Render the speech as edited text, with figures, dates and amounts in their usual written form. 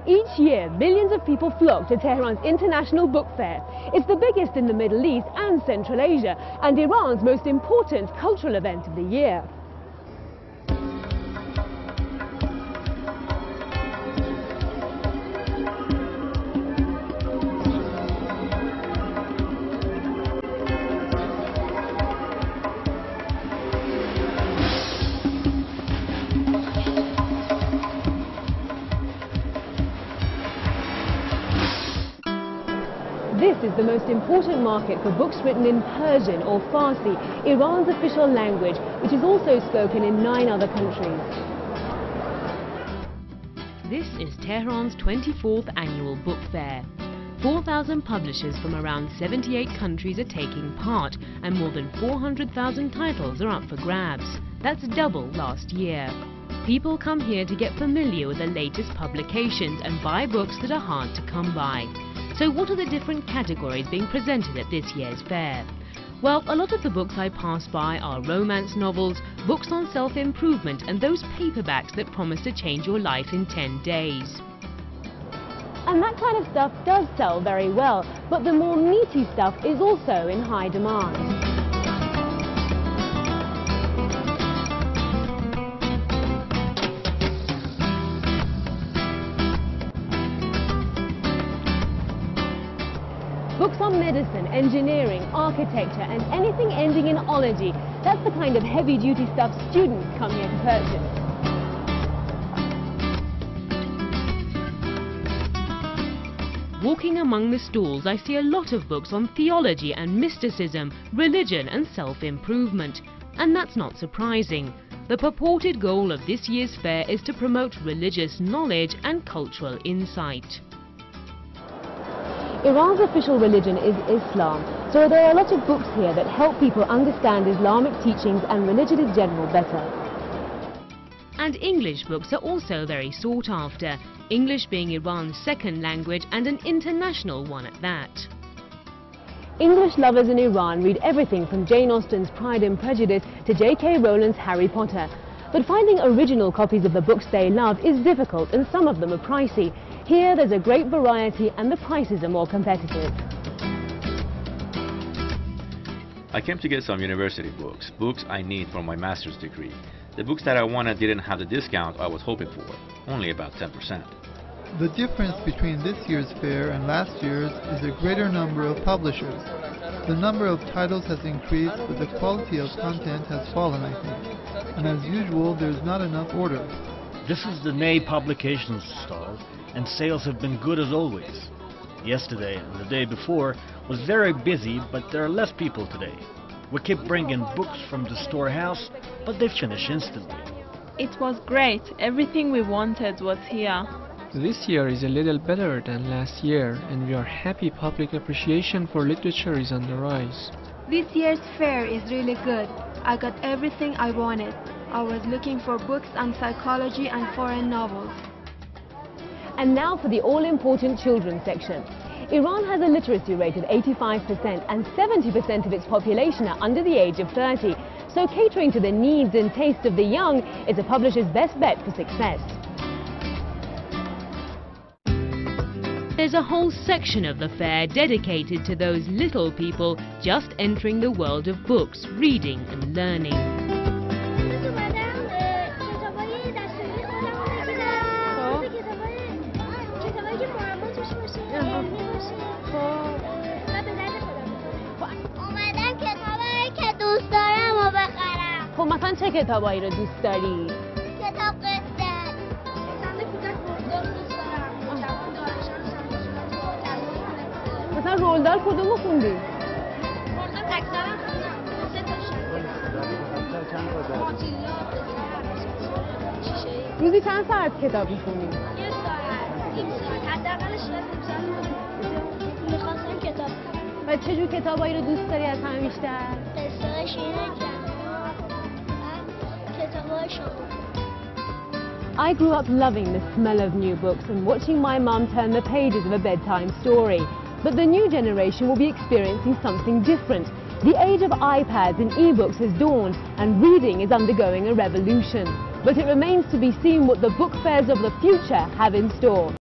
Each year, millions of people flock to Tehran's International Book Fair. It's the biggest in the Middle East and Central Asia, and Iran's most important cultural event of the year. This is the most important market for books written in Persian or Farsi, Iran's official language, which is also spoken in 9 other countries. This is Tehran's 24th annual book fair. 4,000 publishers from around 78 countries are taking part, and more than 400,000 titles are up for grabs. That's double last year. People come here to get familiar with the latest publications and buy books that are hard to come by. So what are the different categories being presented at this year's fair? Well, a lot of the books I pass by are romance novels, books on self-improvement, and those paperbacks that promise to change your life in 10 days. And that kind of stuff does sell very well, but the more meaty stuff is also in high demand. Books on medicine, engineering, architecture, and anything ending in ology. That's the kind of heavy-duty stuff students come here to purchase. Walking among the stalls, I see a lot of books on theology and mysticism, religion and self-improvement. And that's not surprising. The purported goal of this year's fair is to promote religious knowledge and cultural insight. Iran's official religion is Islam, so there are a lot of books here that help people understand Islamic teachings and religion in general better. And English books are also very sought after, English being Iran's second language and an international one at that. English lovers in Iran read everything from Jane Austen's Pride and Prejudice to J.K. Rowling's Harry Potter. But finding original copies of the books they love is difficult, and some of them are pricey. Here there's a great variety and the prices are more competitive. I came to get some university books, books I need for my master's degree. The books that I wanted didn't have the discount I was hoping for, only about 10%. The difference between this year's fair and last year's is a greater number of publishers. The number of titles has increased, but the quality of content has fallen, I think. And as usual, there's not enough orders. This is the May publications stall, and sales have been good as always. Yesterday and the day before was very busy, but there are less people today. We keep bringing books from the storehouse, but they finish instantly. It was great. Everything we wanted was here. This year is a little better than last year, and we are happy public appreciation for literature is on the rise. This year's fair is really good. I got everything I wanted. I was looking for books on psychology and foreign novels. And now for the all-important children's section. Iran has a literacy rate of 85% and 70% of its population are under the age of 30. So catering to the needs and tastes of the young is a publisher's best bet for success. There's a whole section of the fair dedicated to those little people just entering the world of books, reading and learning. خب مثلا چه کتابایی رو دوست داری؟ کتاب قصه. مثلا رولدال کدومو خوندی؟ رولدال اکثرا خوندم. 3 تاشون. روزی چند ساعت کتاب می‌خونی؟ 1 ساعت. 1 ساعت. حداقلش 1 ساعت. می‌خواستم کتاب. و چه جور کتابایی رو دوست داری از همه بیشتر؟ قصه شیرین. I grew up loving the smell of new books and watching my mum turn the pages of a bedtime story. But the new generation will be experiencing something different. The age of iPads and e-books has dawned and reading is undergoing a revolution. But it remains to be seen what the book fairs of the future have in store.